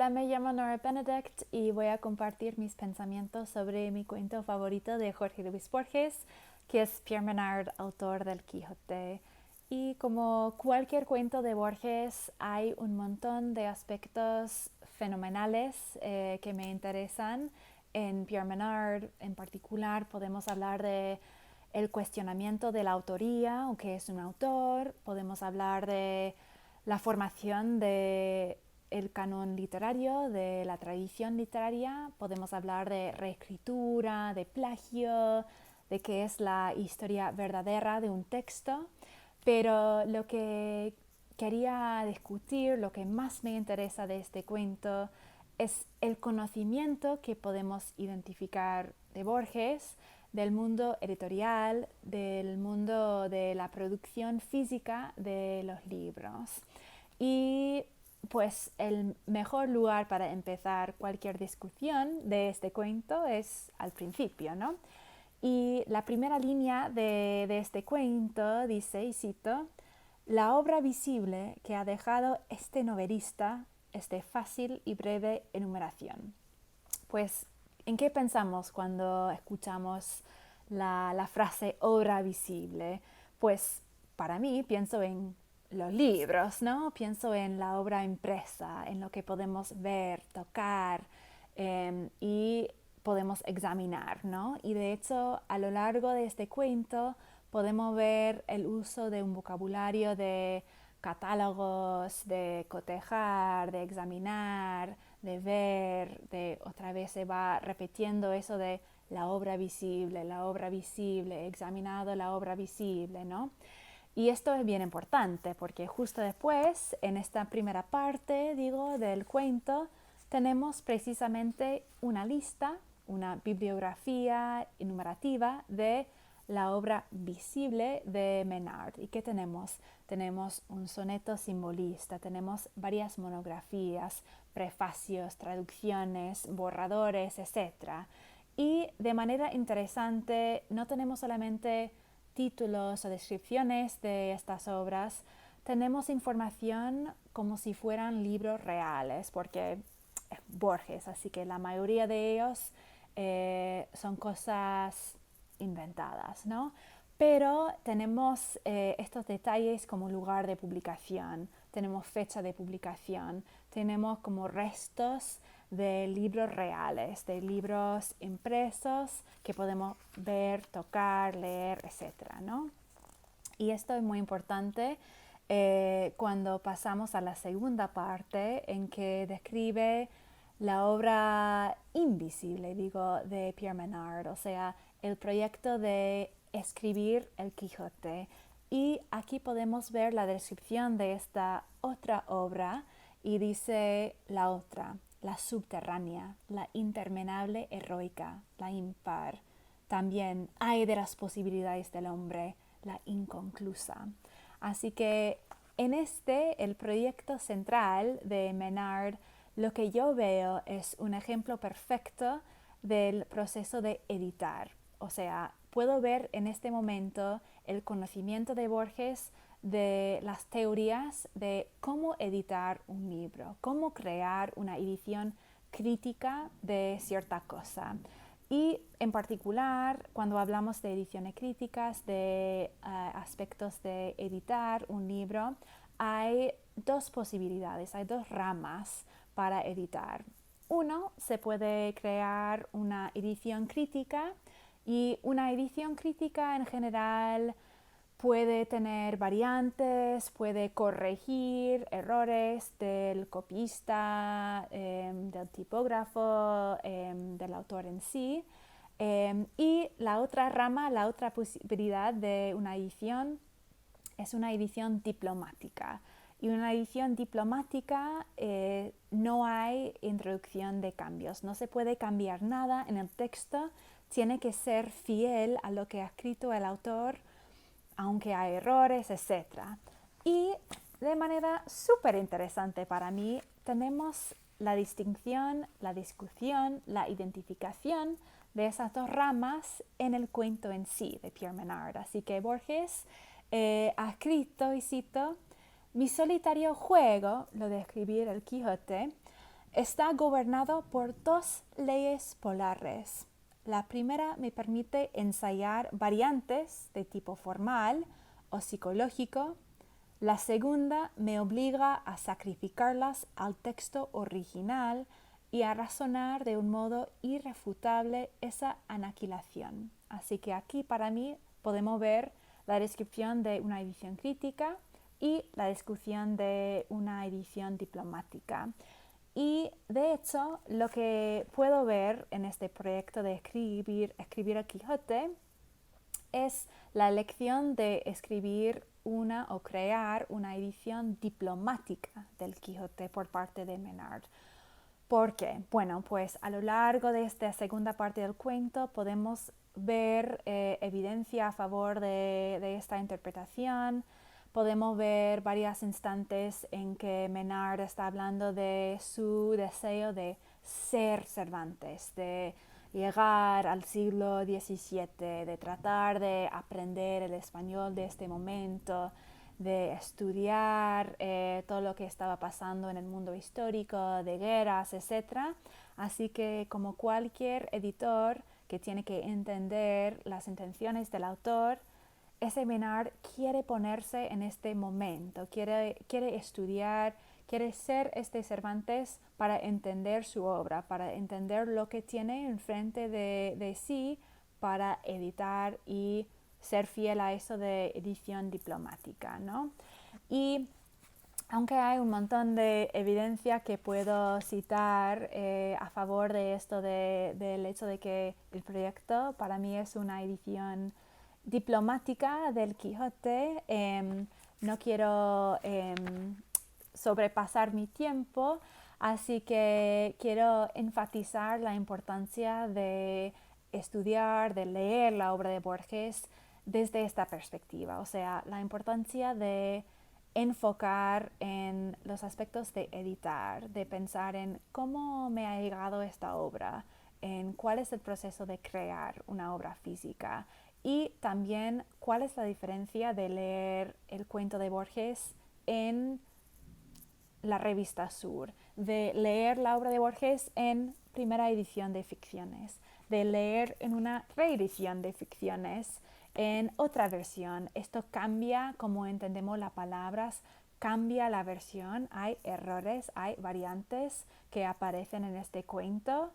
Hola, me llamo Nora Benedict y voy a compartir mis pensamientos sobre mi cuento favorito de Jorge Luis Borges, que es Pierre Menard, autor del Quijote. Y como cualquier cuento de Borges, hay un montón de aspectos fenomenales que me interesan. En Pierre Menard, en particular, podemos hablar de el cuestionamiento de la autoría, o qué es un autor. Podemos hablar de la formación de el canon literario, de la tradición literaria. Podemos hablar de reescritura, de plagio, de qué es la historia verdadera de un texto. Pero lo que quería discutir, lo que más me interesa de este cuento, es el conocimiento que podemos identificar de Borges, del mundo editorial, del mundo de la producción física de los libros. Y pues el mejor lugar para empezar cualquier discusión de este cuento es al principio, ¿no? Y la primera línea de este cuento dice, y cito, la obra visible que ha dejado este novelista es de fácil y breve enumeración. Pues, ¿en qué pensamos cuando escuchamos la frase obra visible? Pues, para mí, pienso en los libros, ¿no? Pienso en la obra impresa, en lo que podemos ver, tocar y podemos examinar, ¿no? Y de hecho, a lo largo de este cuento podemos ver el uso de un vocabulario de catálogos, de cotejar, de examinar, de ver, de otra vez se va repitiendo eso de la obra visible, examinado la obra visible, ¿no? Y esto es bien importante porque justo después, en esta primera parte, digo, del cuento, tenemos precisamente una lista, una bibliografía enumerativa de la obra visible de Menard. ¿Y qué tenemos? Tenemos un soneto simbolista, tenemos varias monografías, prefacios, traducciones, borradores, etc. Y de manera interesante, no tenemos solamente títulos o descripciones de estas obras, tenemos información como si fueran libros reales, porque es Borges, así que la mayoría de ellos son cosas inventadas, ¿no? Pero tenemos estos detalles como lugar de publicación, tenemos fecha de publicación, tenemos como restos de libros reales, de libros impresos que podemos ver, tocar, leer, etcétera, ¿no? Y esto es muy importante cuando pasamos a la segunda parte en que describe la obra invisible, digo, de Pierre Menard, o sea, el proyecto de escribir El Quijote. Y aquí podemos ver la descripción de esta otra obra y dice la otra, la subterránea, la interminable heroica, la impar. También hay de las posibilidades del hombre, la inconclusa. Así que en el proyecto central de Menard, lo que yo veo es un ejemplo perfecto del proceso de editar. O sea, puedo ver en este momento el conocimiento de Borges de las teorías de cómo editar un libro, cómo crear una edición crítica de cierta cosa. Y en particular, cuando hablamos de ediciones críticas, de aspectos de editar un libro, hay dos posibilidades, hay dos ramas para editar. Uno, se puede crear una edición crítica y una edición crítica en general puede tener variantes, puede corregir errores del copista, del tipógrafo, del autor en sí. Y la otra rama, la otra posibilidad de una edición es una edición diplomática. Y una edición diplomática no hay introducción de cambios, no se puede cambiar nada en el texto, tiene que ser fiel a lo que ha escrito el autor aunque hay errores, etc. Y de manera súper interesante para mí, tenemos la distinción, la discusión, la identificación de esas dos ramas en el cuento en sí de Pierre Menard. Así que Borges ha escrito, y cito, mi solitario juego, lo de escribir el Quijote, está gobernado por dos leyes polares. La primera me permite ensayar variantes de tipo formal o psicológico. La segunda me obliga a sacrificarlas al texto original y a razonar de un modo irrefutable esa aniquilación. Así que aquí para mí podemos ver la descripción de una edición crítica y la discusión de una edición diplomática. Y de hecho, lo que puedo ver en este proyecto de escribir el Quijote es la elección de escribir una o crear una edición diplomática del Quijote por parte de Menard. ¿Por qué? Bueno, pues a lo largo de esta segunda parte del cuento podemos ver evidencia a favor de esta interpretación. Podemos ver varios instantes en que Menard está hablando de su deseo de ser Cervantes, de llegar al siglo XVII, de tratar de aprender el español de este momento, de estudiar todo lo que estaba pasando en el mundo histórico, de guerras, etc. Así que como cualquier editor que tiene que entender las intenciones del autor, ese Menard quiere ponerse en este momento, quiere estudiar, quiere ser este Cervantes para entender su obra, para entender lo que tiene enfrente de sí, para editar y ser fiel a eso de edición diplomática, ¿no? Y aunque hay un montón de evidencia que puedo citar a favor de esto, del hecho de que el proyecto para mí es una edición diplomática del Quijote, no quiero sobrepasar mi tiempo, así que quiero enfatizar la importancia de estudiar, de leer la obra de Borges desde esta perspectiva, o sea, la importancia de enfocar en los aspectos de editar, de pensar en cómo me ha llegado esta obra, en cuál es el proceso de crear una obra física y también cuál es la diferencia de leer el cuento de Borges en la revista Sur, de leer la obra de Borges en primera edición de ficciones, de leer en una reedición de ficciones, en otra versión. Esto cambia como entendemos las palabras, cambia la versión, hay errores, hay variantes que aparecen en este cuento,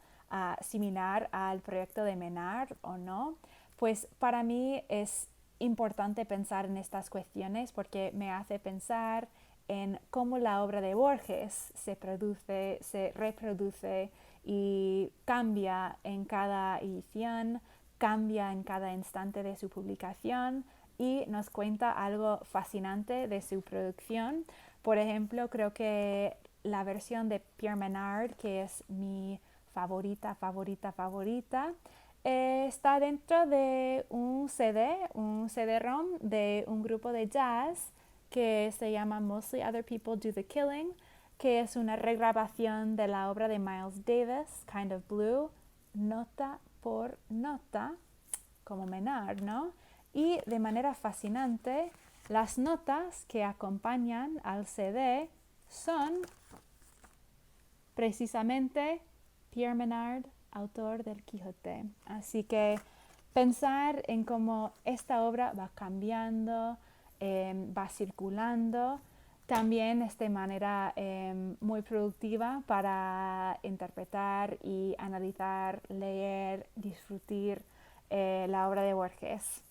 similar al proyecto de Menard o no. Pues para mí es importante pensar en estas cuestiones porque me hace pensar en cómo la obra de Borges se produce, se reproduce y cambia en cada edición, cambia en cada instante de su publicación y nos cuenta algo fascinante de su producción. Por ejemplo, creo que la versión de Pierre Menard, que es mi favorita, está dentro de un CD-ROM de un grupo de jazz que se llama Mostly Other People Do the Killing, que es una regrabación de la obra de Miles Davis, Kind of Blue, nota por nota, como Menard, ¿no? Y de manera fascinante, las notas que acompañan al CD son precisamente Pierre Menard, autor del Quijote. Así que pensar en cómo esta obra va cambiando, va circulando, también es de manera muy productiva para interpretar y analizar, leer, disfrutar la obra de Borges.